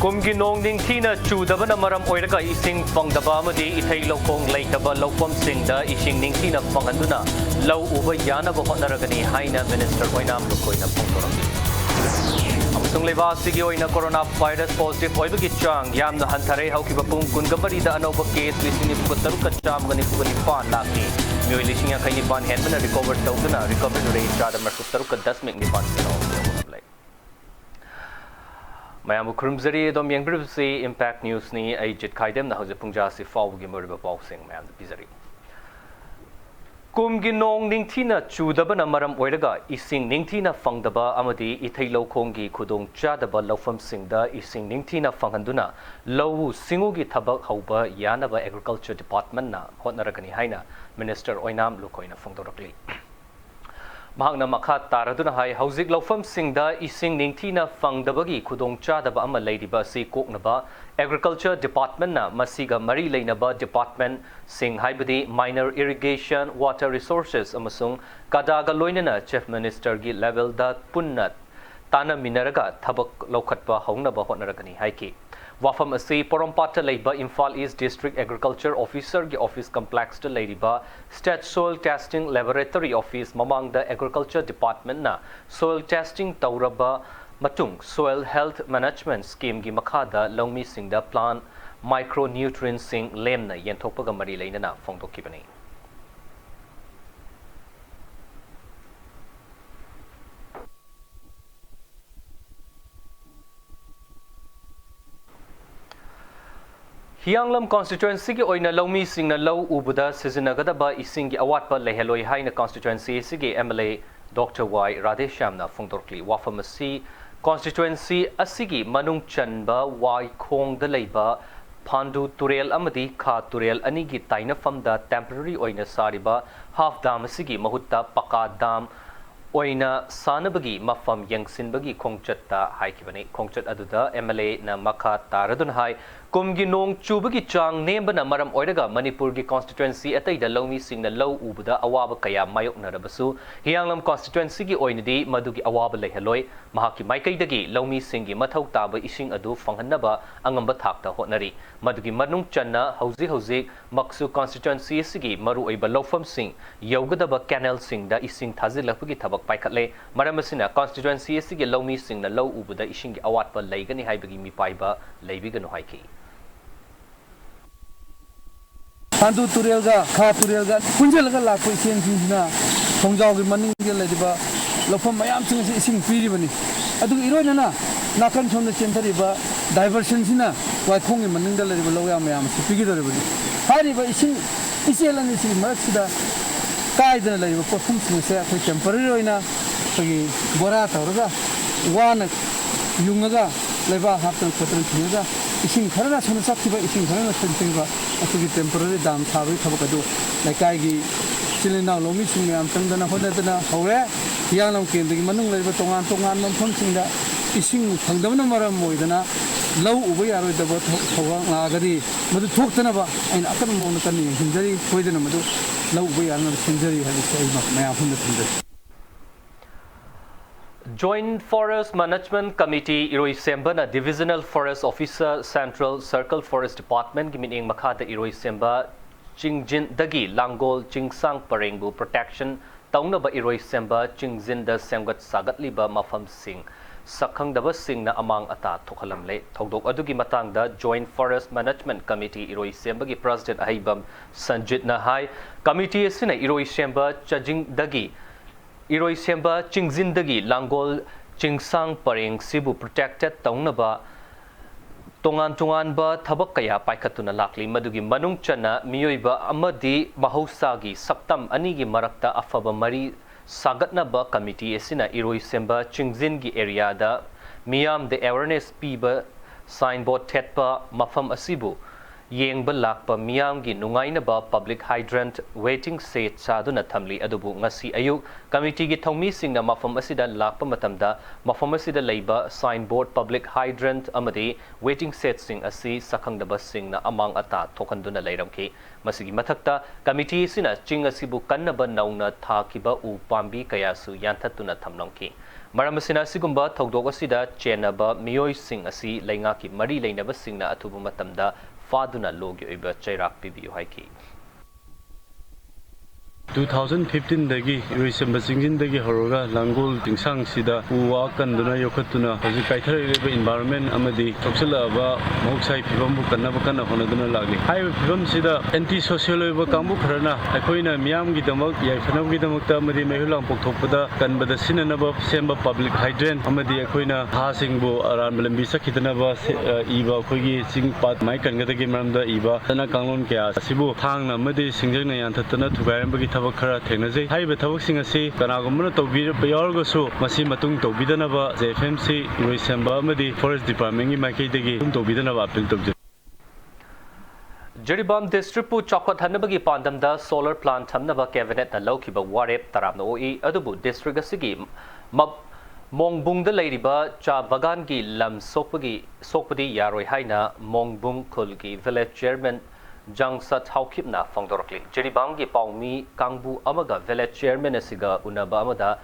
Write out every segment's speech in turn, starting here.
ꯀꯨꯝꯒꯤ ꯅꯣꯡ ꯅꯤꯡꯊꯤꯅ ꯆꯨꯗꯕꯅ ꯃꯔꯝ ꯑꯣꯏꯔꯒ ꯏꯁꯤꯡ ꯐꯪꯗꯕ ꯑꯃꯗꯤ ꯏꯊꯩ ꯂꯧꯈꯣꯡ ꯂꯩꯇꯕ ꯂꯧꯐꯝꯁꯤꯡꯗ ꯏꯁꯤꯡ ꯅꯤꯡꯊꯤꯅ ꯐꯪꯍꯟꯗꯨꯅ ꯂꯧ ꯎꯕ ꯌꯥꯅꯕ ꯍꯣꯠꯅꯔꯒꯅꯤ ꯍꯥꯏꯅ ꯃꯤꯅꯤꯁꯇꯔ ꯑꯣꯏꯅꯥꯝ ꯂꯨꯈꯣꯏꯅ ꯐꯣꯡꯗꯣꯔꯛꯂꯤ꯫ ꯑꯃꯁꯨꯡ ꯂꯩꯕꯥꯛꯁꯤꯒꯤ ꯑꯣꯏꯅ ꯀꯣꯔꯣꯅꯥ ꯚꯥꯏꯔꯁ ꯄꯣꯖꯤꯇꯤꯚ ꯑꯣꯏꯕꯒꯤ ꯆꯥꯡ ꯌꯥꯝꯅ ꯍꯟꯊꯔꯦ꯫ ꯍꯧꯈꯤꯕ ꯄꯨꯡ 43ꯗ ꯑꯅꯧꯕ ꯀꯦꯁ 93,994 ꯂꯥꯛꯈꯤ꯫ ꯃꯤꯑꯣꯏ 59,900 ꯍꯦꯟꯕꯅ ꯔꯤꯀꯣꯚꯔ ꯇꯧꯗꯨꯅ ꯔꯤꯀꯣꯚꯔꯤ ꯔꯦꯠ 37.9%꯫ ꯃꯌꯥꯝꯕꯨ ꯈꯨꯔꯨꯝꯖꯔꯤ ꯑꯗꯣꯝ ꯌꯦꯡꯕꯤꯔꯤꯕꯁꯤ ꯏꯝꯄꯦꯛ ꯅ꯭ꯌꯨꯁꯅꯤ꯫ ꯑꯩ ꯖꯤꯠ ꯈꯥꯏꯗꯦꯝꯅ ꯍꯧꯖꯤꯛ ꯄꯨꯡꯖꯥꯁꯤ ꯐꯥꯎꯕꯒꯤ ꯃꯔꯨꯑꯣꯏꯕ ꯄꯥꯎꯁꯤꯡ ꯃꯌꯥꯝꯗ ꯄꯤꯖꯔꯤ꯫ ꯀꯨꯝꯒꯤ ꯅꯣꯡ ꯅꯤꯡꯊꯤꯅ ꯆꯨꯗꯕꯅ ꯃꯔꯝ ꯑꯣꯏꯔꯒ ꯏꯁꯤꯡ ꯅꯤꯡꯊꯤꯅ ꯐꯪꯗꯕ ꯑꯃꯗꯤ ꯏꯊꯩ ꯂꯧꯈꯣꯡꯒꯤ ꯈꯨꯗꯣꯡꯆꯥꯗꯕ ꯂꯧꯐꯝꯁꯤꯡꯗ ꯏꯁꯤꯡ ꯅꯤꯡꯊꯤꯅ ꯐꯪꯍꯟꯗꯨꯅ ꯂꯧꯎ ꯁꯤꯡꯎꯒꯤ ꯊꯕꯛ ꯍꯧꯕ ꯌꯥꯅꯕ ꯑꯦꯒ꯭ꯔꯤꯀꯜꯆꯔ ꯗꯤꯄꯥꯔꯠꯃꯦꯟꯠꯅ ꯍꯣꯠꯅꯔꯒꯅꯤ ꯍꯥꯏꯅ ꯃꯤꯅꯤꯁꯇꯔ ꯑꯣꯏꯅꯥꯝ ꯂꯨꯈꯣꯏꯅ ꯐꯣꯡꯗꯣꯔꯛꯂꯤ꯫ ꯃꯍꯥꯛꯅ ꯃꯈꯥ ꯇꯥꯔꯗꯨꯅ ꯍꯥꯏ ꯍꯧꯖꯤꯛ ꯂꯧꯐꯝꯁꯤꯡꯗ ꯏꯁꯤꯡ ꯅꯤꯡꯊꯤꯅ ꯐꯪꯗꯕꯒꯤ ꯈꯨꯗꯣꯡꯆꯥꯗꯕ ꯑꯃ ꯂꯩꯔꯤꯕ ꯑꯁꯤ ꯀꯣꯛꯅꯕ ꯑꯦꯒ꯭ꯔꯤꯀꯜꯆꯔ ꯗꯤꯄꯥꯔꯠꯃꯦꯟꯠꯅ ꯃꯁꯤꯒ ꯃꯔꯤ ꯂꯩꯅꯕ ꯗꯤꯄꯥꯔꯠꯃꯦꯟꯠꯁꯤꯡ ꯍꯥꯏꯕꯗꯤ ꯃꯥꯏꯅꯔ ꯏꯔꯤꯒꯦꯁꯟ, ꯋꯥꯇꯔ ꯔꯤꯁꯣꯔꯁꯦꯁ ꯑꯃꯁꯨꯡ ꯀꯗꯥꯒ ꯂꯣꯏꯅꯅ ꯆꯤꯐ ꯃꯤꯅꯤꯁꯇꯔꯒꯤ ꯂꯦꯚꯦꯜꯗ ꯄꯨꯟꯅ ꯇꯥꯟꯅꯃꯤꯟꯅꯔꯒ ꯊꯕꯛ ꯂꯧꯈꯠꯄ ꯍꯧꯅꯕ ꯍꯣꯠꯅꯔꯒꯅꯤ ꯍꯥꯏꯈꯤ꯫ ꯋꯥꯐꯝ ꯑꯁꯤ ꯄꯣꯔꯣꯝꯄꯥꯠꯇ ꯂꯩꯕ ꯏꯝꯐꯥꯜ ꯏꯁ ꯗꯤꯁꯇ꯭ꯔꯤꯛ ꯑꯦꯒ꯭ꯔꯤꯀꯜꯆꯔ ꯑꯣꯐꯤꯁꯔꯒꯤ ꯑꯣꯐꯤꯁ ꯀꯝꯄ꯭ꯂꯦꯛꯁꯇ ꯂꯩꯔꯤꯕ state soil testing laboratory office ꯃꯃꯥꯡꯗ ꯑꯦꯒ꯭ꯔꯤꯀꯜꯆꯔ ꯗꯤꯄꯥꯔꯠꯃꯦꯟꯠꯅ ꯁꯣꯏꯜ ꯇꯦꯁꯇꯤꯡ ꯇꯧꯔꯕ ꯃꯇꯨꯡ ꯁꯣꯏꯜ ꯍꯦꯜꯊ ꯃꯦꯅꯦꯖꯃꯦꯟꯠ ꯁ꯭ꯀꯤꯝꯒꯤ ꯃꯈꯥꯗ ꯂꯧꯃꯤꯁꯤꯡꯗ ꯄ꯭ꯂꯥꯟꯠ ꯃꯥꯏꯀ꯭ꯔꯣꯅ꯭ꯌꯨꯇ꯭ꯔꯤꯌꯦꯟꯠꯁꯤꯡ ꯂꯦꯝꯅ ꯌꯦꯟꯊꯣꯛꯄꯒ ꯃꯔꯤ ꯂꯩꯅꯅ ꯐꯣꯡꯗꯣꯛꯈꯤꯕꯅꯤ꯫ ꯍꯤꯌꯥꯡꯂꯝ ꯀꯟꯁꯇꯤꯇ꯭ꯌꯨꯑꯦꯟꯁꯤꯒꯤ ꯑꯣꯏꯅ ꯂꯧꯃꯤꯁꯤꯡꯅ ꯂꯧ ꯎꯕꯗ ꯁꯤꯖꯤꯟꯅꯒꯗꯕ ꯏꯁꯤꯡꯒꯤ ꯑꯋꯥꯠꯄ ꯂꯩꯍꯜꯂꯣꯏ ꯍꯥꯏꯅ ꯀꯟꯁꯇꯤꯇ꯭ꯌꯨꯑꯦꯟꯁꯤ ꯑꯁꯤꯒꯤ ꯑꯦꯝꯑꯦꯜꯑꯦ ꯗꯣꯛꯇꯔ ꯋꯥꯏ ꯔꯥꯙꯦꯁ꯭ꯌꯥꯝꯅ ꯐꯣꯡꯗꯣꯛꯂꯤ꯫ ꯋꯥꯐꯝ ꯑꯁꯤ ꯀꯟꯁꯇꯤꯇ꯭ꯌꯨꯑꯦꯟꯁꯤ ꯑꯁꯤꯒꯤ ꯃꯅꯨꯡ ꯆꯟꯕ ꯋꯥꯏꯈꯣꯡꯗ ꯂꯩꯕ ꯐꯥꯟꯗꯨ ꯇꯨꯔꯦꯜ ꯑꯃꯗꯤ ꯈꯥ ꯇꯨꯔꯦꯜ ꯑꯅꯤꯒꯤ ꯇꯥꯏꯅꯐꯝꯗ ꯇꯦꯝꯄꯔꯔꯤ ꯑꯣꯏꯅ ꯁꯥꯔꯤꯕ ꯍꯥꯐ ꯗꯥꯝ ꯑꯁꯤꯒꯤ ꯃꯍꯨꯠꯇ ꯄꯀꯥ ꯗꯥꯝ ꯑꯣꯏꯅ ꯁꯥꯅꯕꯒꯤ ꯃꯐꯝ ꯌꯦꯡꯁꯤꯟꯕꯒꯤ ꯈꯣꯡꯆꯠꯇ ꯍꯥꯏꯈꯤꯕꯅꯤ꯫ ꯈꯣꯡꯆꯠ ꯑꯗꯨꯗ ꯑꯦꯝꯑꯦꯜꯑꯦꯅ ꯃꯈꯥ ꯇꯥꯔꯗꯨꯅ ꯍꯥꯏ ꯀꯨꯝꯒꯤ ꯅꯣꯡ ꯆꯨꯕꯒꯤ ꯆꯥꯡ ꯅꯦꯝꯕꯅ ꯃꯔꯝ ꯑꯣꯏꯔꯒ ꯃꯅꯤꯄꯨꯔꯒꯤ ꯀꯟꯁꯇꯤꯇ꯭ꯌꯨꯑꯦꯟꯁꯤ ꯑꯇꯩꯗ ꯂꯧꯃꯤꯁꯤꯡꯅ ꯂꯧ ꯎꯕꯗ ꯑꯋꯥꯕ ꯀꯌꯥ ꯃꯥꯌꯣꯛꯅꯔꯕꯁꯨ ꯍꯤꯌꯥꯡꯂꯝ ꯀꯟꯁꯇꯤꯇ꯭ꯌꯨꯑꯦꯟꯁꯤꯒꯤ ꯑꯣꯏꯅꯗꯤ ꯃꯗꯨꯒꯤ ꯑꯋꯥꯕ ꯂꯩꯍꯜꯂꯣꯏ꯫ ꯃꯍꯥꯛꯀꯤ ꯃꯥꯏꯀꯩꯗꯒꯤ ꯂꯧꯃꯤꯁꯤꯡꯒꯤ ꯃꯊꯧ ꯇꯥꯕ ꯏꯁꯤꯡ ꯑꯗꯨ ꯐꯪꯍꯟꯅꯕ ꯑꯉꯝꯕ ꯊꯥꯛꯇ ꯍꯣꯠꯅꯔꯤ꯫ ꯃꯗꯨꯒꯤ ꯃꯅꯨꯡ ꯆꯟꯅ ꯍꯧꯖꯤꯛ ꯃꯛꯁꯨ ꯀꯟꯁꯇꯤꯇ꯭ꯌꯨꯑꯦꯟꯁꯤ ꯑꯁꯤꯒꯤ ꯃꯔꯨꯑꯣꯏꯕ ꯂꯧꯐꯝꯁꯤꯡ ꯌꯧꯒꯗꯕ ꯀꯦꯅꯦꯜꯁꯤꯡꯗ ꯏꯁꯤꯡ ꯊꯥꯖꯤꯜꯂꯛꯄꯒꯤ ꯊꯕꯛ ꯄꯥꯏꯈꯠꯂꯦ꯫ ꯃꯔꯝ ꯑꯁꯤꯅ ꯀꯟꯁꯇꯤꯇ꯭ꯌꯨꯑꯦꯟꯁꯤ ꯑꯁꯤꯒꯤ ꯂꯧꯃꯤꯁꯤꯡꯅ ꯂꯧ ꯎꯕꯗ ꯏꯁꯤꯡꯒꯤ ꯑꯋꯥꯠꯄ ꯂꯩꯒꯅꯤ ꯍꯥꯏꯕꯒꯤ ꯃꯤꯄꯥꯏꯕ ꯂꯩꯕꯤꯒꯅꯨ ꯍꯥꯏꯈꯤ꯫ ꯐꯥꯟꯗꯨ ꯇꯨꯔꯦꯜꯒ ꯈꯥ ꯇꯨꯔꯦꯜꯒ ꯄꯨꯟꯁꯤꯜꯂꯒ ꯂꯥꯛꯄ ꯏꯁꯤꯡꯁꯤꯡꯁꯤꯅ ꯈꯣꯡꯖꯥꯎꯒꯤ ꯃꯅꯤꯡꯗ ꯂꯩꯔꯤꯕ ꯂꯧꯐꯝ ꯃꯌꯥꯝꯁꯤꯡ ꯑꯁꯤ ꯏꯁꯤꯡ ꯄꯤꯔꯤꯕꯅꯤ꯫ ꯑꯗꯨꯒ ꯏꯔꯣꯏꯅꯅ ꯅꯥꯀꯟ ꯁꯣꯝꯗ ꯆꯦꯟꯊꯔꯤꯕ ꯗꯥꯏꯚꯔꯁꯟꯁꯤꯅ ꯋꯥꯏꯈꯣꯡꯒꯤ ꯃꯅꯤꯡꯗ ꯂꯩꯔꯤꯕ ꯂꯧꯌꯥ ꯃꯌꯥꯝ ꯑꯁꯤ ꯄꯤꯒꯗꯧꯔꯤꯕꯅꯤ꯫ ꯍꯥꯏꯔꯤꯕ ꯏꯁꯤꯡ ꯏꯆꯦꯜ ꯑꯅꯤꯁꯤꯒꯤ ꯃꯔꯛꯁꯤꯗ ꯀꯥꯏꯗꯅ ꯂꯩꯔꯤꯕ ꯄꯣꯠꯐꯝꯁꯤꯡ ꯑꯁꯦ ꯑꯩꯈꯣꯏ ꯇꯦꯝꯄꯔꯔꯤ ꯑꯣꯏꯅ ꯑꯩꯈꯣꯏꯒꯤ ꯕꯣꯔꯥ ꯇꯧꯔꯒ ꯋꯥꯅ ꯌꯨꯡꯉꯒ ꯂꯩꯕꯥꯛ ꯍꯥꯞꯇꯅ ꯈꯣꯠꯇꯅ ꯊꯤꯡꯉꯒ ꯏꯁꯤꯡ ꯈꯔꯅ ꯁꯣꯝꯗ ꯆꯠꯈꯤꯕ ꯏꯁꯤꯡ ꯈꯔꯅ ꯆꯠꯈꯤꯕ ꯑꯩꯈꯣꯏꯒꯤ ꯇꯦꯝꯄꯔꯔꯤ ꯗꯥꯝ ꯁꯥꯕꯒꯤ ꯊꯕꯛ ꯑꯗꯨ ꯂꯩꯀꯥꯏꯒꯤ ꯏꯆꯤꯜ ꯏꯅꯥꯎ ꯂꯧꯃꯤꯁꯤꯡ ꯃꯌꯥꯝ ꯆꯪꯗꯅ ꯍꯣꯠꯅꯗꯅ ꯍꯧꯔꯦ꯫ ꯍꯤꯌꯥꯡꯂꯝ ꯀꯦꯟꯗ꯭ꯔꯒꯤ ꯃꯅꯨꯡ ꯂꯩꯔꯤꯕ ꯇꯣꯉꯥꯟ ꯇꯣꯉꯥꯟꯕ ꯃꯐꯝꯁꯤꯡꯗ ꯏꯁꯤꯡ ꯐꯪꯗꯕꯅ ꯃꯔꯝ ꯑꯣꯏꯗꯅ ꯂꯧ ꯎꯕ ꯌꯥꯔꯣꯏꯗꯕ ꯊꯧꯔꯥꯡ ꯂꯥꯛꯑꯒꯗꯤꯃꯗꯨ ꯊꯣꯛꯇꯅꯕ ꯑꯩꯅ ꯑꯀꯟꯕ ꯃꯑꯣꯡꯗ ꯀꯟꯅ ꯌꯦꯡꯁꯤꯟꯖꯔꯤ꯫ ꯁꯣꯏꯗꯅꯃꯗꯨ ꯂꯧ ꯎꯕ ꯌꯥꯅꯕ ꯁꯤꯟꯖꯔꯤ ꯍꯥꯏꯕꯁꯤ ꯑꯩ ꯃꯌꯥꯝ ꯄꯨꯟꯅ ꯊꯝꯖꯔꯤ꯫ Joint Forest Management Committee Iroisemba Divisional Forest Officer Central Circle Forest Department gi mining makhada Iroisemba Chingjin dagi Langol Chingsang Parengbu Protection taunaba Iroisemba Chingjin da semgat sagatliba mafam sing sakhangdaba singna amang ata thokhalamle thodok adugi matangda Joint Forest Management Committee Iroisemba gi President Ahibam Sanjit na hai committee asina Iroisemba Chajing dagi Iroisemba Chingjindagi Langol Chingsang Pareng Sibu protected taunaba tongan ba thabak kaya paikhatuna lakli madugi manung chana miyoiba amadi mahausagi saptam anigi marakta afaba mari sagatnaba committee asina Iroisemba Chingjingi area da miyam the awareness piba signboard thetpa mafam asibu yengba lakpa miyam gi nungaina ba public hydrant waiting set saduna thamli adubu ngasi ayuk committee gi thongmi singna mafam asida lakpa matamda mafam asida leiba signboard public hydrant amadi waiting set sing asi sakhangdaba singna amang ata thokanduna leiramki masigi mathakta committee sina ching asibu kannaba nauna thakiba u pambi kayasu yanthatuna thamnongki maramasina sigumba thodok asida chenaba miyoi sing asi leingaki mari leinaba singna athubu matamda Faduna logi oiba chairak pibiyo haiki 2015 dagi Iroisem Basingin dagi horoga Langol Tingsang sida uwa kanduna yokhatuna hoji kaithara environment amadi toksala ba moksai phibam bu kanna bakana honaduna lagni hai phibam sida anti social oiba kambu kharana akoina miyam gi damak yai phanam gi damak ta amadi mehulang pokthokpada kanbada sinana ba semba public hydrant amadi akoina ha singbu aran lambi sakhidana ba iba khogi sing pat mai kangada gi maramda iba tana kanglon kya sibu thangna amadi singjangna yanthatana thugairam bagi thaba khara thengnajai haiba thabak asi kanagumna tawbir payorgasu masi matung tawbidanaba JFMC Iroisemba amadi forest department gi makai dagi tawbidanaba appeal tawjai Jiribam district pu chokot hanabagi pandamda solar plant thamnaba cabinet na laukiba warep taramna oi adubu district asigi Mongbungda leiriba cha bagan gi lam sokpadi yaroi haina Mongbung khulgi village chairman Jangsa Thaukipna Fongdorkli Jiribangi Paumi Kangbu Amaga village chairman asiga unaba amada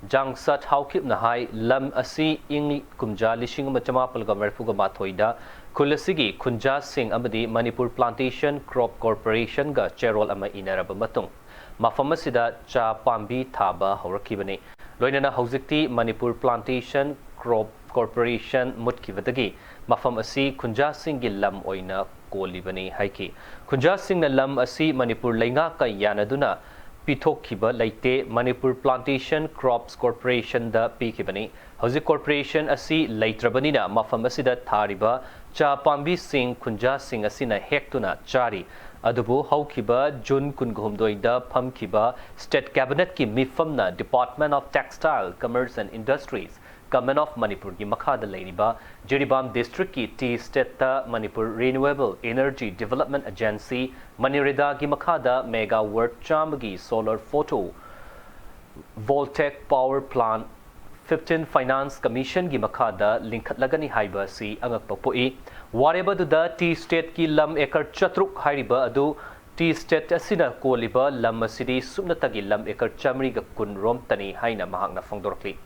Jangsa Thaukipna hai lam asi ing kumja lishing machamapal ga merfuga mathoida kulasigi kunja singh amadi Manipur plantation crop corporation ga cherol ama inaraba matung mafam asida cha pambi thaba horakibani loinana hojikti Manipur plantation crop corporation mutkivadagi mafam asi kunja singh gi lam oina kolibani haiki kunja singh na lam asi Manipur leinga ka yanaduna pithokhiba leite Manipur plantation crops corporation da pikibani hoji corporation asi leitrabanina mafam asida thariba cha pambi singh kunja singh asina hektuna chari adubu haukiba June kungumdoi da phamkiba state cabinet ki mifamna department of textile commerce and industries Government of Manipur ki makhada leiriba Jiribam district ki T state ta Manipur Renewable Energy Development Agency Manirida ki makhada megawatt chamgi solar photo voltaic power plant 15 Finance Commission ki makhada linkhat lagani haiba si angak papoi wareba da T state ki lam ekar chatruk hairiba adu T state asina koliba lam asidi sumnatagi lam ekar chamri ga kun rom tani haina mahakna fongdorkli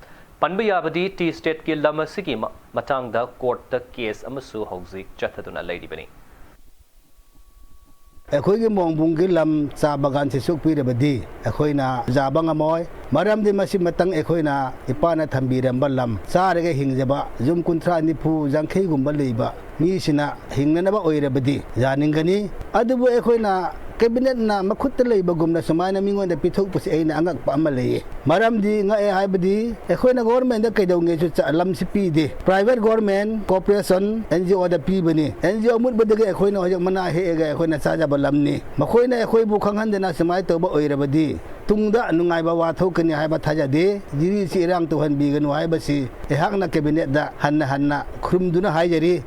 Panbayabadi T state ki lama sigi matangda court the case amasu hauzik chathaduna leiribani Ekhoigi mongbunggi lam sa bagan se sukpirabadi ekhoina jabanga moy maramdi masi matang ekhoina ipana thambiramba lam sarege hingjaba zum kunthra nifu jangkhei gumba leiba mi sina hingnanaba oirabadi janingani adubu ekhoina cabinet na makhutta leiba gumna sumaina mingonda pithok pusi aina angak pa ama lei maramdi nga e haibadi ekhoina government da kaidonge chu lam sipi de private government corporation NGO da pi bani NGO mut badage ekhoina hojak mana he ga ekhoina saja balamni makhoina ekhoi bu khanghandena samai toba oirabadi tungda nungai ba wa thokani haiba thajade jiri si rang to han bi ganu haiba si ehakna cabinet da hanna khurumduna haijari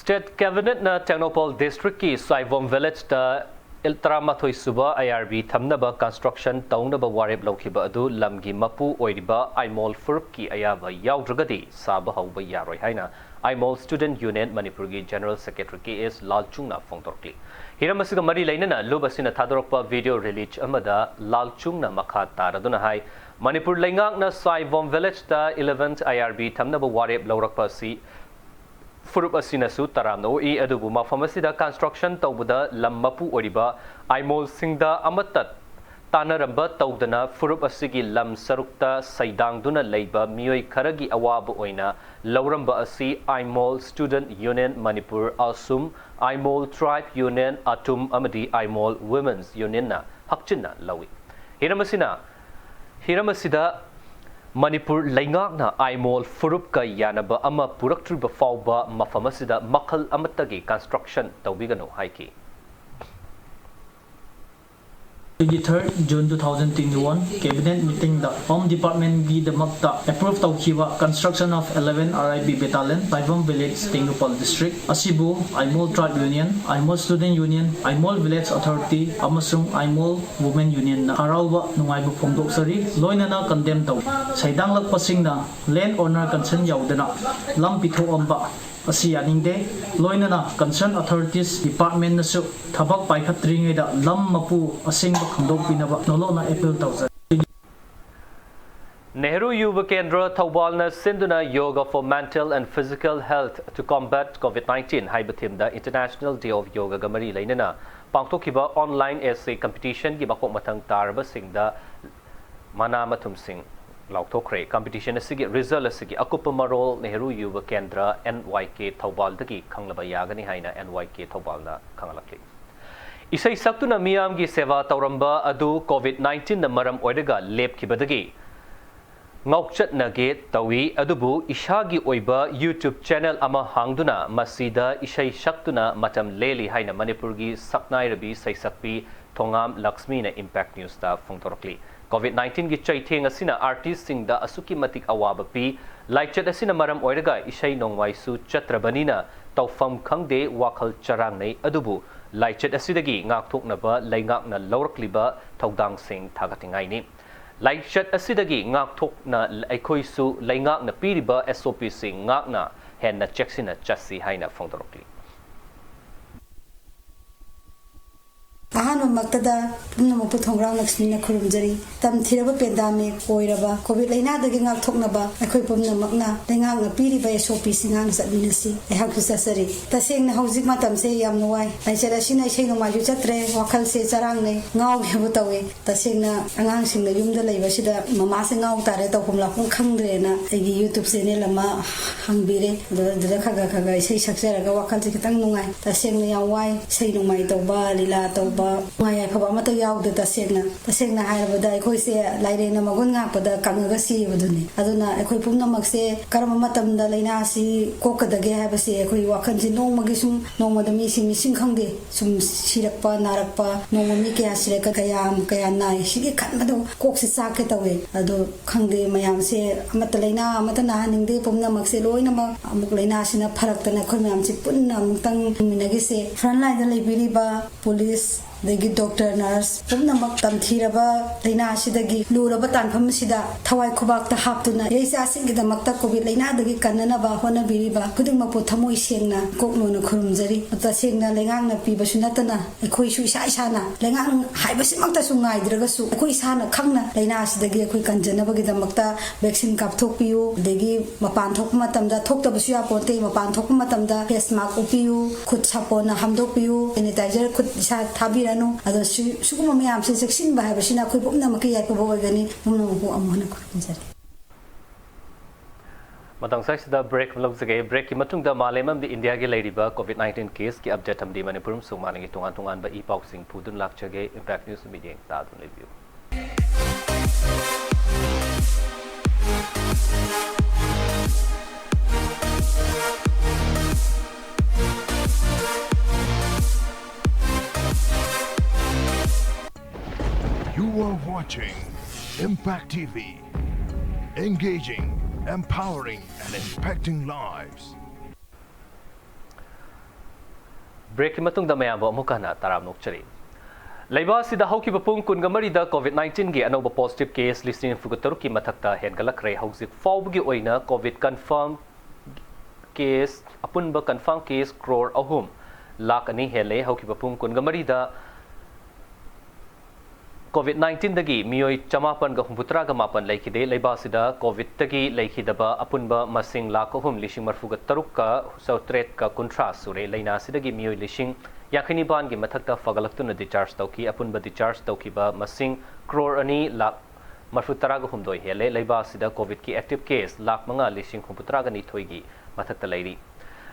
State Cabinet na Technopol District ki Saivong Village da Iltramathoi Suba IRB thamnaba construction taunaba warep lokhiba adu lamgi mapu oiriba Imol Furup ki ayaba yaudragadi saba hauba yaroi haina Imol Student Union Manipur gi General Secretary KS Lalchungna Fongtorkli Hiramasiga mari lainana lubasina thadorokpa video release amada Lalchungna makha taraduna hai Manipur lengak na Saivong Village da 11th IRB thamnaba warep lorakpa si Furup asina su taramno I adubu mafam asida construction tawbuda lammapu oriba Imol singda amatat tanaramba tawdana Furup asigi lam sarukta saidangduna leiba miyoi kharagi awabu oina lauramba asi Imol Student Union Manipur Asum Imol Tribe Union Atum amadi Imol Women's Union na hakchinna lawi hiramasida Manipur Laingak na Imol Furup ka yanaba ama puraktriba fawba mafamasida makhal amatagi construction tawbigano haiki 23 June 2021 Cabinet meeting the Home Department gi the makta approve tawkiwa construction of 11 RIB battalion Paibam village Tengupal district Asibu Aimol Tribe Union Aimol Student Union Aimol Village Authority amasung Aimol Women Union na harawa nungaibu phongdoksari loinana condemn taw saidang pasingna land owner consent yaudana lam pithoamba asi yaningde loinana concerned authorities department nasu thabak paikhatringai da lam mapu asengba khangdokpinaba nolona appeal tawza Nehru Yuva Kendra Thaubalna Sinduna Yoga for Mental and Physical Health to Combat COVID-19 haibathim the International Day of Yoga Gamari Lainana Pangtokiba online essay competition gi bakok mathang tarba singda mana mathum sing Lautokre competition asigi result asigi akupa marol Nehru Yuva Kendra NYK Thaubal dagi khanglaba yagani haina NYK Thaubalna khangalakli Isai saktuna miyam gi seva tauramba adu COVID-19 na maram oidaga lepkibadagi Ngokchat nage tawi adubu ishagi oiba YouTube channel ama hangduna masida ishai shaktuna matam leli haina Manipur gi saknai rabi saisakpi Thongam Lakshmi na Impact News ta phongtorokli COVID-19 gi chaitheng asina artist sing da asuki matik awaba pi laichat asina maram oiraga ishai nongwai su chatrabanina tawfam khangde wakhal charang nei adubu laichat asidagi ngakthoknaba laingakna lawrakliba thaudang sing thagatingai ni laichat asidagi ngakthokna aikhoi su laingakna piriba SOP sing ngakna henna checksina chasi haina phongtorokli Ahanu maktada pumnamu puthongrang Lakshmi na khurumjari tam thiraba pandemic oiraba covid laina dagi ngak thoknaba akhoi pumnamakna lengang na piriba SOP singang satminasi ehak susasari taseng na hojik matam se yam nuai laisara sina sei no maju chatre wakhal se charang nei ngau hebu tawe taseng na angang sing na yumda leiba sida mama se ngau tare to pumla pung khangdre na egi YouTube channel ama hangbire dra khaga sei saksara ga wakhal se kitang nungai taseng na yawai sei no mai toba lila toba Maya Papa Mata Yaw the Tasena Harabada, Ecoise, Lyrena Magunga, the Kangasi, Aduna, Equipuna Maxe, Karamamatam, the Lainasi, Coca the Gabasi, Equi Wakanji, no Magisum, no Madame missing Kangi, some Shirapa, Narapa, no Miki Asreka Kayam, Kayana, she can't do Coxi Saket away. Ado Kangi Mayam say, Matalena, Matana, and De Pumna Maxe, Loinama, Muklena, Sina Parakana, Kumam, Putna, Mutang, Minagise, Frontline, the Liberiba, police. Dagi doctor nurse pumna maktam thiraba laina sidagi luraba tanpham sida thawai khubak ta haptuna yeisa singida makta covid laina dagi kanana ba hona biriba kuding mapu thamoi sengna kokno na khurumjari ta sengna lengang na piba sunatana ekhoi su isa isana lengang haibasi makta su ngai draga su ekhoi sana khangna laina sidagi ekhoi kanjana bagi da makta vaccine kap thokpiu dagi mapan thok matamda thokta basu ya ponte mapan thok matamda face mask upiu khut sapona hamdokpiu sanitizer khut isa thabira Ado sukuma mayam se section ba habasina khoi pumna maki ya ko bogani mumna ko amona ko jari Matang sai da break vlog zage break ki matung da malemam di India ge lady ba COVID-19 case ki update am di Manipur sum mangi tungan ba e boxing pudun lakchage Impact News media ta dun review You are watching Impact TV, engaging, empowering and impacting lives. Break matung da mayam ba mukana taram nokchari Laiba sida hauki bapung kun gamari da COVID-19 ge anoba positive case listing fugatar ki mathakta hengalak re hausik fawb gi oina COVID confirm case apun ba confirm case crore ahum lak ani hele hauki bapung kun gamari da COVID-19 dagi mioi chamapan ga humputra ga mapan laikide laiba sida COVID dagi laikidaba apunba masing lakahum lishing marfuga taruk ka sautret ka contrast sure laina sidagi mioi lishing yakhini ban gi mathakta fagalaktuna discharge tauki apunba discharge tauki ba masing crore ani lak marfutara ga humdoi hele laiba sida COVID ki active case lak manga lishing humputra ga ni thoigi mathakta lairi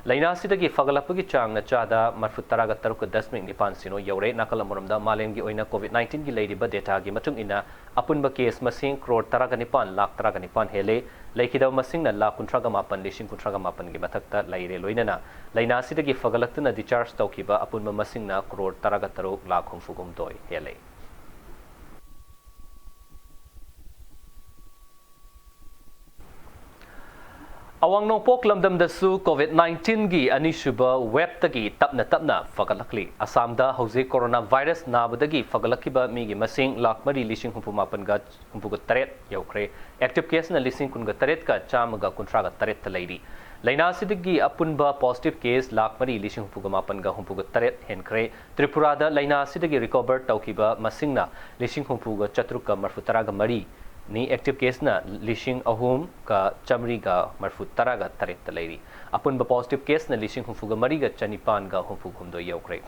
laina sidagi fagalapagi chang na chada marfutara ga taruk dasming nipan sino yore nakala moramda malem gi oina COVID-19 gi leidi ba data gi matung ina apunba case masing crore taraga nipan lak taraga nipan hele laikida masing na lak kuntraga mapan lishing kuntraga mapan gi mathakta laire loinana laina sidagi fagalaktuna discharge taukiba apunba masing na crore taraga taruk lak humfugum doi hele Awang nongpok lamdam dasu COVID-19 gi anisuba web tagi tapna fagalakli Assam da hauze coronavirus nabadagi fagalakiba mi gi masing lakmari lising humpumapan ga humpuga taret yaukre active case na lising kunga taret ka chamaga kuntraga taret talairi laina sidigi apunba positive case lakmari lising humpuga mapan ga humpuga taret henkre Tripura da laina sidigi recover taukiba masingna lising humpuga chatruka marfutara ga mari ni active case na lising ahum ka chamri ga marfut taraga taret talairi apun ba positive case na lising humfuga mari ga chanipan ga humfug humdo yaukre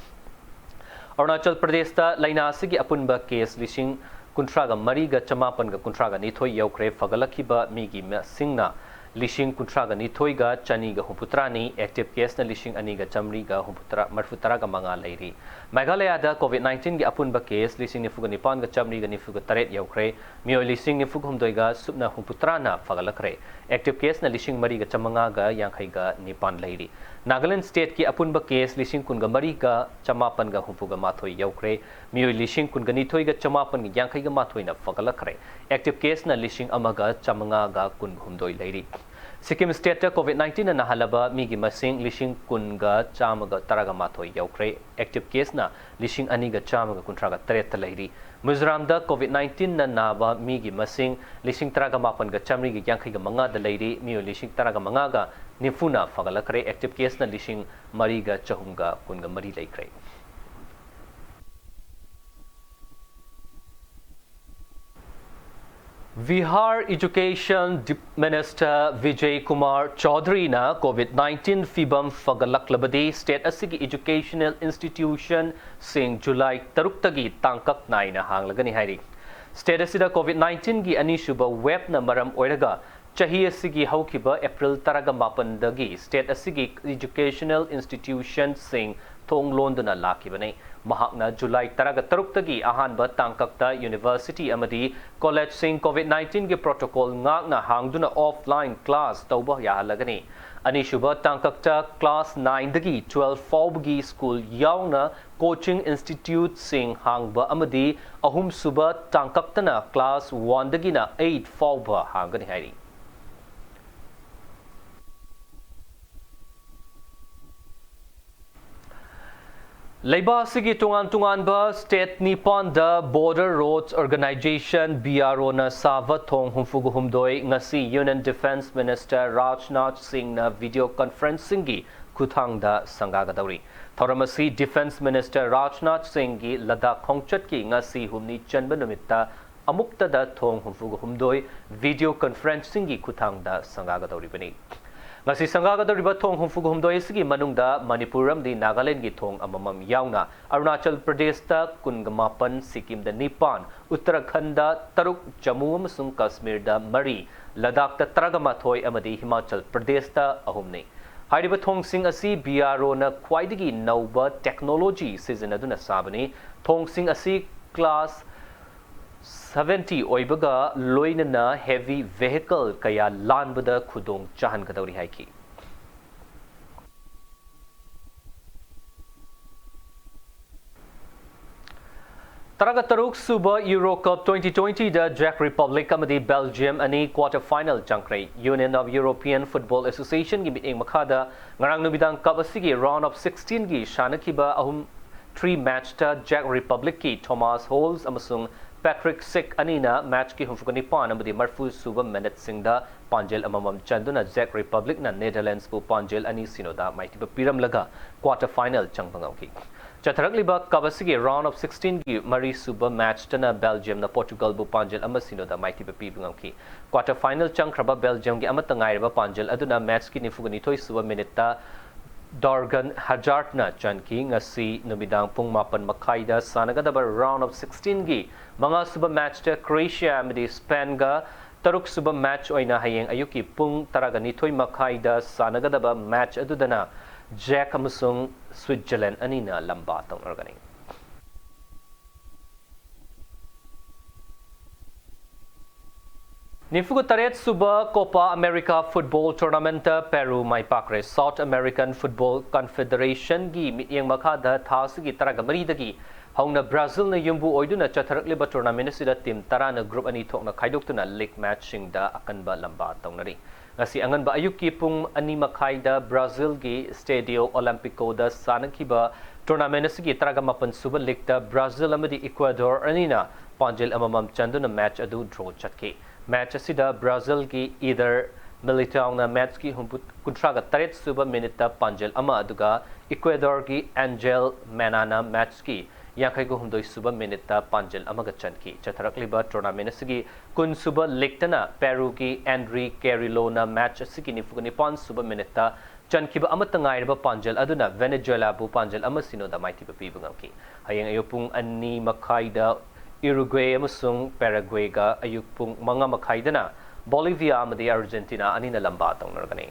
Arunachal Pradesh ta laina sigi apun ba case lising kuntraga mari ga chamapan ga kuntraga nithoi yaukre fagalakhiba migi singna lising kuntraga nithoi ga chani ga humputrani active case na lising ani ga chamri ga humputra marfutara ga manga lairi Meghalaya da COVID-19 gi apun ba case lising nifuga nipan ga chamri ga nifuga taret yaukre mioi lising nifug humdoi ga supna humputrana fagalakre active case na lising mari ga chamanga ga yankhai ga nipan lairi Nagaland state ki apun ba case lising kun ga mari ga chamapan ga humpuga mathoi yaukre mioi lising kun ga nithoi ga chamapan ga yankhai ga mathoi na fagalakre active case na lising amaga chamanga ga kun humdoi lairi Sikkim state COVID-19 na nahalaba migi masing lising kun ga chamaga taraga mathoi yaukre active case na lising ani ga chamaga kuntraga taret talairi Mizoram da COVID-19 na naba migi masing lising taraga mapan ga chamri ga yankhai ga manga da lairi mio lising taraga manga ga nifuna fagalakre active case na lising mari ga chahum ga kun ga mari laikre Bihar Education Minister Vijay Kumar Chaudhary na COVID-19 fibam fagalaklabadi state asigi educational institution sing July taruktagi tangkak nai na hanglagani hairi state asida COVID-19 gi anishuba web na maram oiraga chahi asigi haukiba April taraga mapandagi state asigi educational institution sing thong londona lakibane mahakna July taraga taruktagi ahanba tangkakta university amadi college sing COVID-19 ge protocol ngakna hangduna offline class tawba yahalagani anishuba tangkakta class 9 dagi 12 fawbgi school yauna coaching institute sing hangba amadi ahum suba tangkaktana class 1 dagi na 8 fawba hangani hairi Leiba sigi tungan ba state Nippon da Border Roads Organization BRO na sava thong humfugu humdoi ngasi Union Defense Minister Rajnath Singh na video conferencing gi kuthang da sangaga dauri thoramasi Defense Minister Rajnath Singh gi Ladakh khongchat ki ngasi humni chanba numitta amukta da thong humfugu humdoi video conferencing gi kuthang da sangaga dauri bani ngasi sangaga da riba thong humfugu humdoi sigi manungda Manipuram di Nagaland gi thong amamam yauna Arunachal Pradesh ta kungamapan Sikkim da Nipan Uttarakhand da taruk Jammu amasung Kashmir da mari Ladakh ta taragama thoi amadi Himachal Pradesh ta ahumni hairiba thong sing asi BRO na khwaidagi nauba technology sizinaduna sabani thong sing asi class 70 oibaga loinana heavy vehicle kaya lanbada khudong chahan kadauri haiki Taraga taruk suba Euro Cup 2020 da Czech Republic amadi Belgium ani quarter final jangkrai Union of European Football Association gi miteng makhada ngarang nubidang cup asigi round of 16 gi shanakiba ahum 3 match ta Czech Republic ki Thomas Holz amasung Patrick Sick anina match ki humfugani pan amadi marfu suba minute singda panjel amamam chanduna Czech Republic na Netherlands bu panjel ani sinoda maitiba piram laga quarter final changbangam ki Chatharakliba kabasigi round of 16 gi mari suba match tana Belgium na Portugal bu panjel amasinoda maitiba pibangam ki quarter final changkraba Belgium gi amatangai ba panjel aduna match ki nifugani thoi suba minute ta Dorgan Hazard na chanki ngasi numidang pung mapan makaida sanagadaba round of 16 gi mga suba match ta Croatia amadi Spain ga taruk suba match oina hayeng ayuki pung taraga nithoi makaida sanagadaba match adudana Czech amasung Switzerland anina lamba tawrgani Nifugu taret suba Copa America Football Tournament Peru mai pakre South American Football Confederation gi mityeng makhada thasigi taraga maridagi hauna Brazil na yumbu oiduna chatharakliba tournament sida team tara na group ani thokna khaidokna league match sing da akanba lamba tawnari ngasi anganba ayuki pung ani makhaida Brazil gi Stadio Olimpico da sanakhiba tournament asigi taraga mapan suba league da Brazil amadi Ecuador anina panjel amamam chanduna match adu draw chatki match asida Brazil gi either Militao na match ki kuntraga taret suba minute da panjel ama aduga Ecuador gi Angel Manana match ki Yakai ko humdoi suba minute da panjel amaga chanki chatharakliba tournament asigi kun suba lektana Peru ki Andre Carrillo na match asigi ni fugani pan suba minute da chankiba amatangai ba panjel aduna Venezuela bu panjel amasino da maiti pa pibungaki hayang ayupung ani makaida Uruguay amasung Paraguay ga ayupung mga makaida Bolivia amadi Argentina ani na lamba tong nargani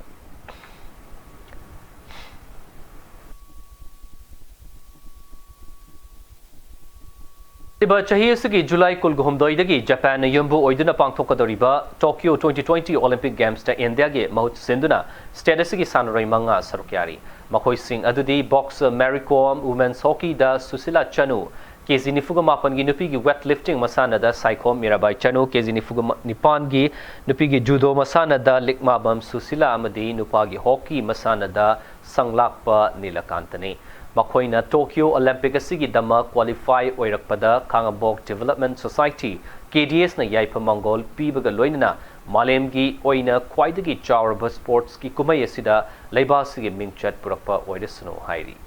Iba chahi asigi July kul gumdoi dagi Japan yumbu oiduna pangthokadoriba Tokyo 2020 Olympic Games ta India ge mahut sinduna state asigi sanrai manga sarukyari makhoi sing adudi boxer Mary Kom women's hockey da Susila Chanu KZ nifuga mapan gi nupi gi weightlifting masana da Saikom Mirabai Chanu KZ nifuga nipan gi nupi gi judo masana da Likma Bam Susila amadi nupa gi hockey masana da Sanglakpa Nilakantani Makoina Tokyo Olympic asigi dama qualify oirakpada Kangabok Development Society KDS na yaipa Mongol pibaga loinana malemgi oina kwaidagi chauraba sports ki kumai asida leibasigi mingchat purakpa oidasno hairi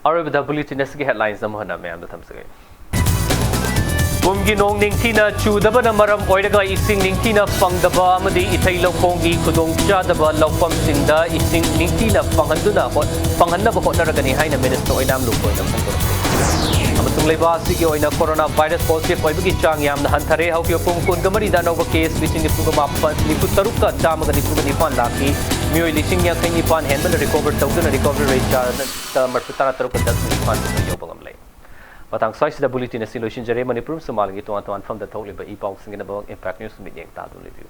Arabada bulletin asigi headlines namhana mayam da thamsage Bumgi nong ningtina chudaba na maram oiraga ising ningtina pangdaba amadi ithai lokonggi kudong chadaba lokpam singda ising ningtina panghanduna panghanaba hotnaragani haina minister oinam lukoi na pangkor amatong leba sige oina coronavirus positive oibagi chang yamna hanthare hauki pung kun gamari da nova case lising ni pugama ni putaruka chamaga ni pugani pan laki mioi lising ya kini pan handle recover tawduna recovery rate ta marputara taruka 10 pan yobangam lai Batang sai sida bulletin asin lo shinjare Manipur Somalia to an from the totally by e-box singing about impact news meeting ta do review